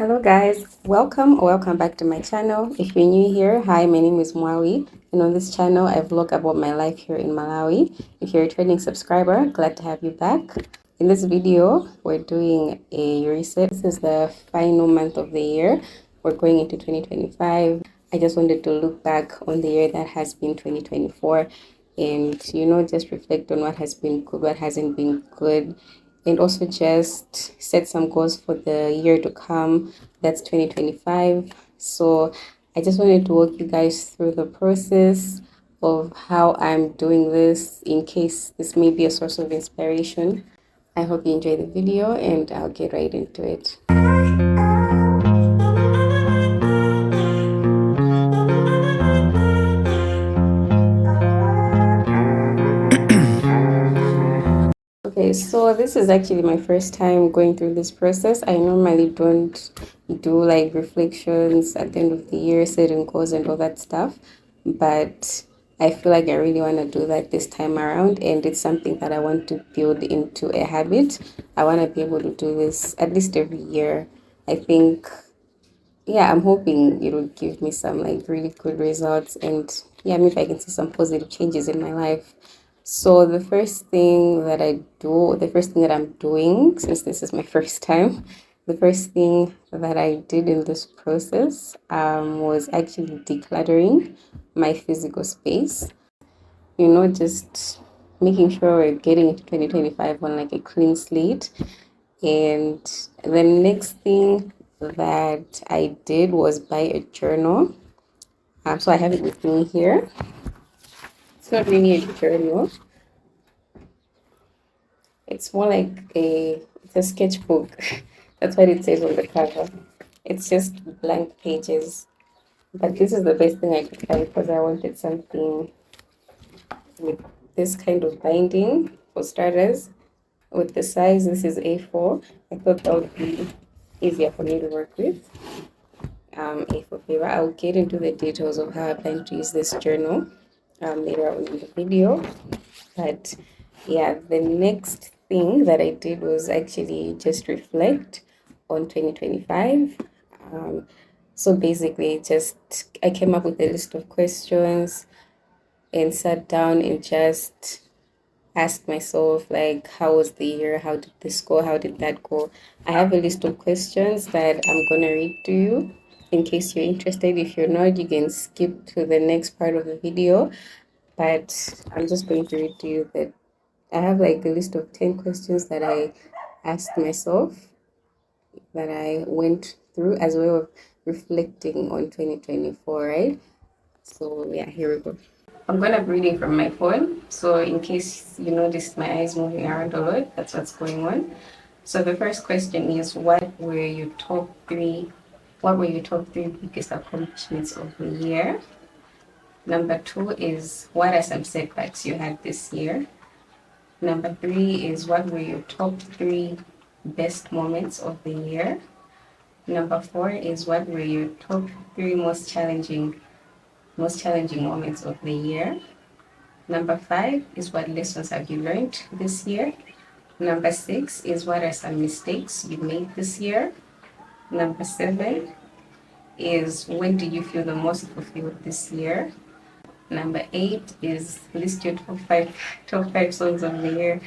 Hello guys, welcome back to my channel. If you're new here, hi, my name is Mwawi, and on this channel I vlog about my life here in Malawi. If you're a returning subscriber, glad to have you back. In this video we're doing a reset. This is the final month of the year. We're going into 2025. I just wanted to look back on the year that has been 2024 and just reflect on what has been good, what hasn't been good, and also just set some goals for the year to come. That's 2025. So I just wanted to walk you guys through the process of how I'm doing this in case this may be a source of inspiration. I hope you enjoy the video and I'll get right into it. Okay, so this is actually my first time going through this process. I normally don't do like reflections at the end of the year, setting goals and all that stuff, but I feel like I really want to do that this time around, and it's something that I want to build into a habit. I want to be able to do this at least every year. I think, yeah, I'm hoping it will give me some like really good results, and yeah, maybe I can see some positive changes in my life. So the first thing that the first thing that I'm doing, since this is my first time, the first thing that I did in this process was actually decluttering my physical space. Just making sure we're getting into 2025 on like a clean slate. And the next thing that I did was buy a journal. So I have it with me here. It's not really a journal. It's more like it's a sketchbook. That's what it says on the cover. It's just blank pages. But this is the best thing I could find because I wanted something with this kind of binding for starters. With the size, this is A4. I thought that would be easier for me to work with. A4 paper. I'll get into the details of how I plan to use this journal later on in the video. But yeah, the next thing that I did was actually just reflect on 2025. So basically, just I came up with a list of questions and sat down and just asked myself, like, how was the year? How did this go? How did that go? I have a list of questions that I'm going to read to you in case you're interested. If you're not, you can skip to the next part of the video. But I'm just going to read to you that I have like a list of 10 questions that I asked myself, that I went through as a way of reflecting on 2024, right? So, yeah, here we go. I'm going to be reading from my phone. So, in case you notice my eyes moving around a lot, that's what's going on. So, the first question is what were your top three biggest accomplishments of the year? Number two is what are some setbacks you had this year? Number three is what were your top three best moments of the year? Number four is what were your top three most challenging moments of the year? Number five is what lessons have you learned this year? Number six is what are some mistakes you made this year? Number seven is when did you feel the most fulfilled this year? Number eight is list your top five songs of the year.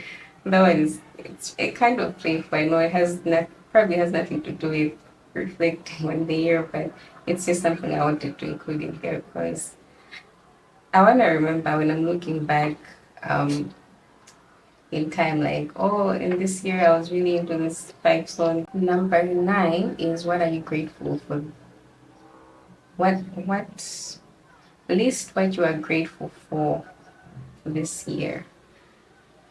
That one is it's a kind of playful. I know it probably has nothing to do with reflecting on the year, but it's just something I wanted to include in here because I want to remember when I'm looking back in time, like, oh, in this year I was really into this five song. Number nine is what are you grateful for? What list what you are grateful for this year.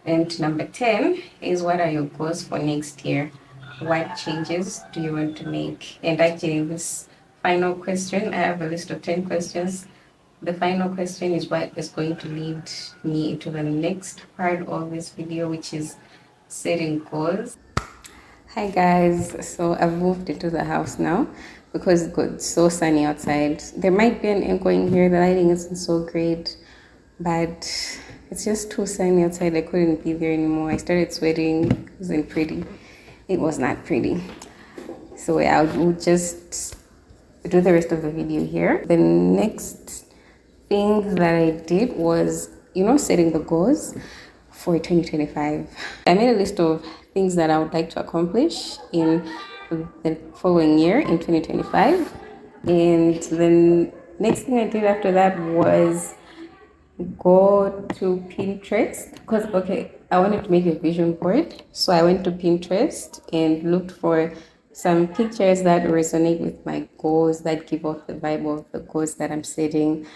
And number 10 is what are your goals for next year? What changes do you want to make? And actually, this final question, I have a list of 10 questions. The final question is what is going to lead me into the next part of this video, which is setting goals. Hi guys, so I've moved into the house now because it got so sunny outside. There might be an echo in here, the lighting isn't so great, but it's just too sunny outside. I couldn't be there anymore. I started sweating. It wasn't pretty. It was not pretty. So I will just do the rest of the video here. The next thing that I did was, setting the goals for 2025. I made a list of things that I would like to accomplish in the following year in 2025. And then next thing I did after that was go to Pinterest because I wanted to make a vision board. So I went to Pinterest and looked for some pictures that resonate with my goals, that give off the vibe of the goals that I'm setting.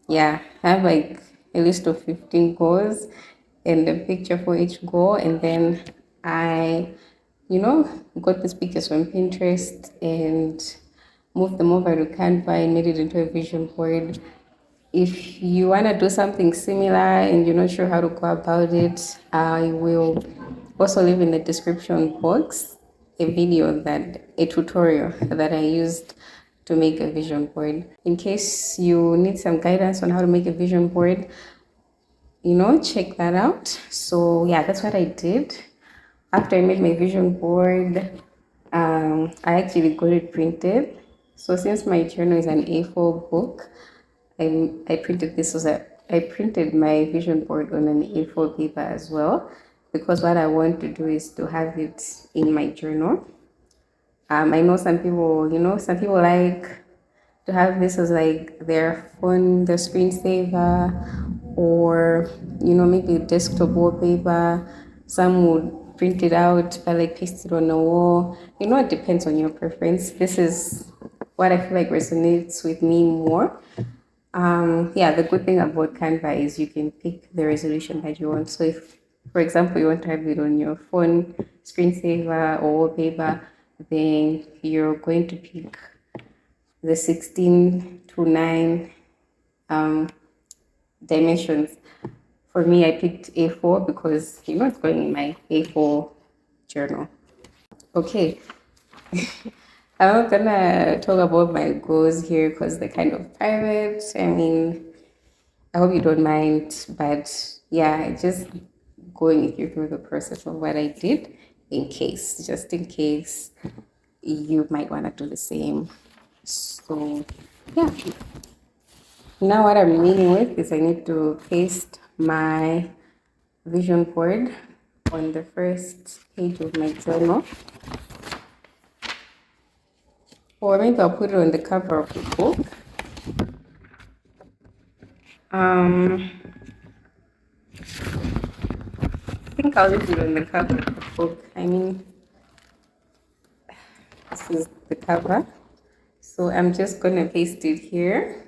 Yeah, I have like a list of 15 goals and a picture for each goal. And then I, got these pictures from Pinterest and moved them over to Canva and made it into a vision board. If you want to do something similar and you're not sure how to go about it, I will also leave in the description box a tutorial that I used to make a vision board. In case you need some guidance on how to make a vision board, check that out. So yeah, that's what I did. After I made my vision board, I actually got it printed. So since my journal is an A4 book, I printed this was a I printed my vision board on an A4 paper as well, because what I want to do is to have it in my journal. I know some people like to have this as like their phone, their screensaver, or maybe a desktop wallpaper. Some would print it out but like paste it on the wall. It depends on your preference. This is what I feel like resonates with me more. Yeah, the good thing about Canva is you can pick the resolution that you want. So if, for example, you want to have it on your phone, screensaver or wallpaper, then you're going to pick the 16 to 9 dimensions. For me, I picked A4 because it's going in my A4 journal. Okay, I'm not gonna talk about my goals here because they're kind of private. I mean, I hope you don't mind, but yeah, just going you through the process of what I did just in case you might want to do the same. So, yeah. Now what I'm meaning with is I need to paste my vision board on the first page of my journal. Or maybe I'll put it on the cover of the book. I think I'll leave it on the cover of the book. I mean, this is the cover. So I'm just gonna paste it here.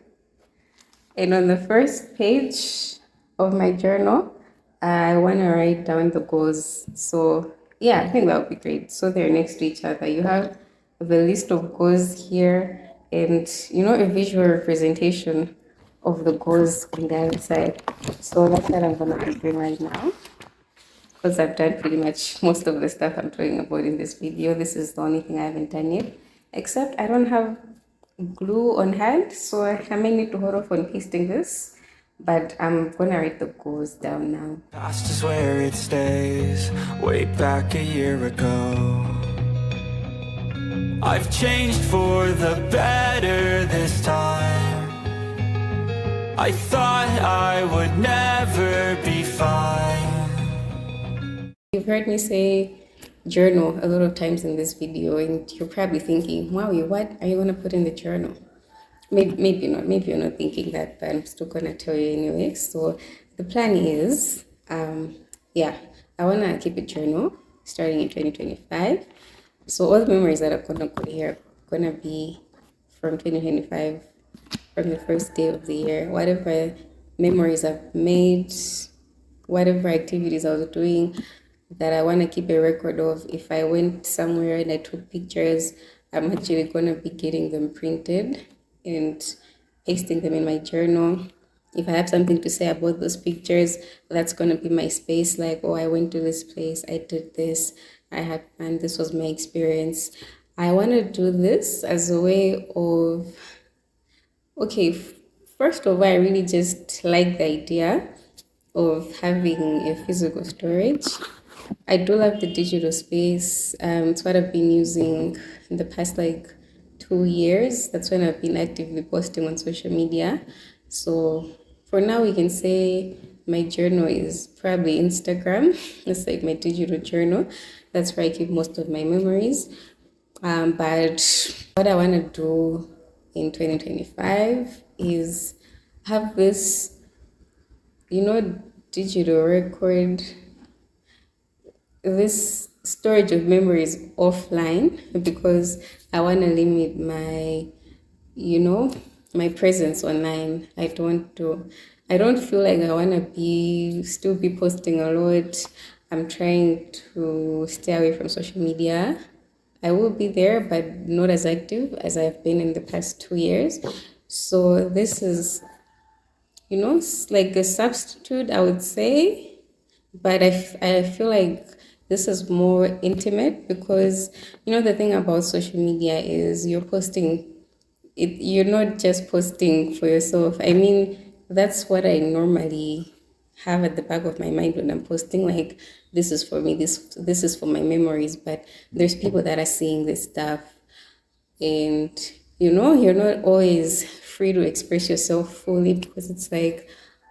And on the first page of my journal, I want to write down the goals. So yeah, I think that would be great. So they're next to each other. You have the list of goals here and, a visual representation of the goals on the other side. So that's what I'm going to be doing right now, because I've done pretty much most of the stuff I'm talking about in this video. This is the only thing I haven't done yet, except I don't have glue on hand, so I may need to hold off on pasting this, but I'm gonna write the goals down now. Past is where it stays, way back a year ago. I've changed for the better this time. I thought I would never be fine. You've heard me say journal a lot of times in this video, and you're probably thinking, wow, what are you going to put in the journal? Maybe not. Maybe you're not thinking that, but I'm still going to tell you anyway. So the plan is, I want to keep a journal starting in 2025. So all the memories that are going to go here are going to be from 2025, from the first day of the year. Whatever memories I've made, whatever activities I was doing that I want to keep a record of. If I went somewhere and I took pictures, I'm actually going to be getting them printed and pasting them in my journal. If I have something to say about those pictures, that's going to be my space. Like, oh, I went to this place, I did this, I had fun, this was my experience. I want to do this as a way of, first of all, I really just like the idea of having a physical storage. I do love the digital space. It's what I've been using in the past like 2 years. That's when I've been actively posting on social media. So for now, we can say my journal is probably Instagram. It's like my digital journal. That's where I keep most of my memories. But what I want to do in 2025 is have this, digital record, this storage of memories offline, because I want to limit you know, my presence online. I don't feel like I want to still be posting a lot. I'm trying to stay away from social media. I will be there, but not as active as I've been in the past 2 years. So this is, like a substitute, I would say. But I feel like this is more intimate because, the thing about social media is you're not just posting for yourself. I mean, that's what I normally have at the back of my mind when I'm posting, like, this is for me, this is for my memories. But there's people that are seeing this stuff, and you're not always free to express yourself fully because it's like,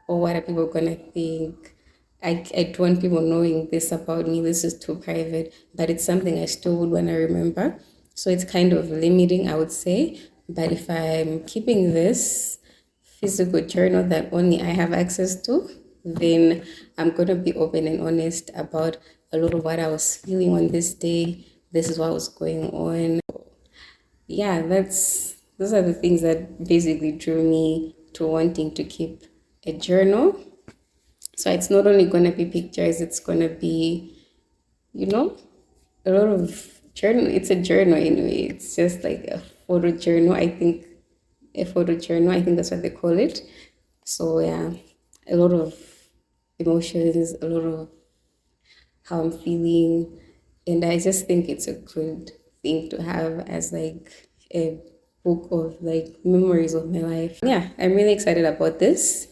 oh, what are people gonna think? I don't want people knowing this about me. This is too private, but it's something I still would want to remember. So it's kind of limiting, I would say. But if I'm keeping this physical journal that only I have access to, then I'm going to be open and honest about a lot of what I was feeling on this day. This is what was going on. Yeah, those are the things that basically drew me to wanting to keep a journal. So it's not only going to be pictures, it's going to be, a lot of journal. It's a journal anyway. It's just like a photo journal. A photo journal. I think that's what they call it. So yeah, a lot of emotions, a lot of how I'm feeling. And I just think it's a good thing to have as like a book of like memories of my life. Yeah, I'm really excited about this.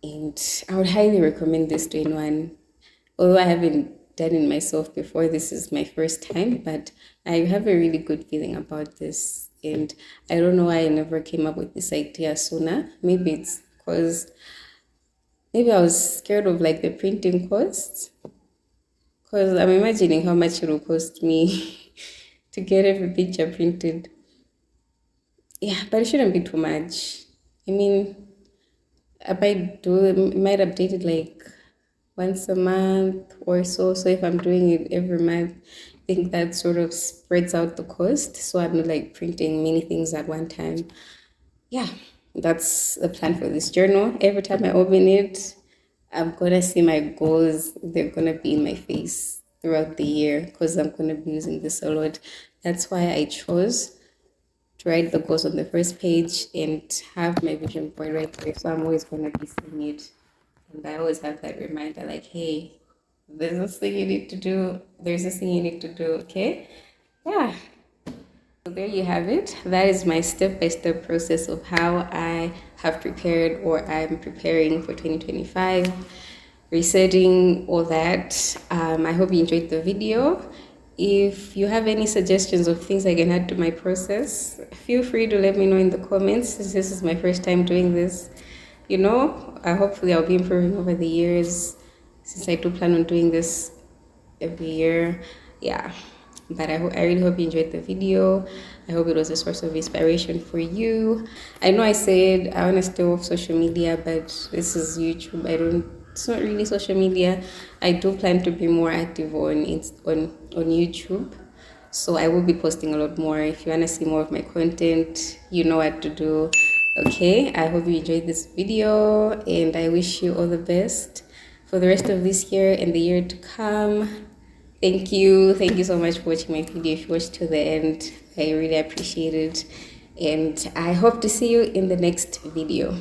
And I would highly recommend this to anyone. Although I haven't done it myself before, this is my first time, but I have a really good feeling about this. And I don't know why I never came up with this idea sooner. Maybe it's because maybe I was scared of like the printing costs. Because I'm imagining how much it will cost me to get every picture printed. Yeah, but it shouldn't be too much. I mean, I might update it like once a month or so. So if I'm doing it every month, I think that sort of spreads out the cost. So I'm not like printing many things at one time. Yeah, that's the plan for this journal. Every time I open it, I'm gonna see my goals. They're gonna be in my face throughout the year because I'm gonna be using this a lot. That's why I chose to write the goals on the first page and have my vision board right there. So I'm always gonna be seeing it. And I always have that reminder like, hey, there's this thing you need to do. There's this thing you need to do, okay? Yeah. So there you have it. That is my step-by-step process of how I have prepared or I'm preparing for 2025, resetting, all that. I hope you enjoyed the video. If you have any suggestions of things I can add to my process, feel free to let me know in the comments, since this is my first time doing this. Hopefully I'll be improving over the years, since I do plan on doing this every year. Yeah, but I really hope you enjoyed the video. I hope it was a source of inspiration for you. I know I said I want to stay off social media, but this is YouTube. It's not really social media. I do plan to be more active on YouTube. So I will be posting a lot more. If you want to see more of my content, you know what to do. Okay, I hope you enjoyed this video, and I wish you all the best for the rest of this year and the year to come. Thank you so much for watching my video. If you watched to the end, I really appreciate it, and I hope to see you in the next video.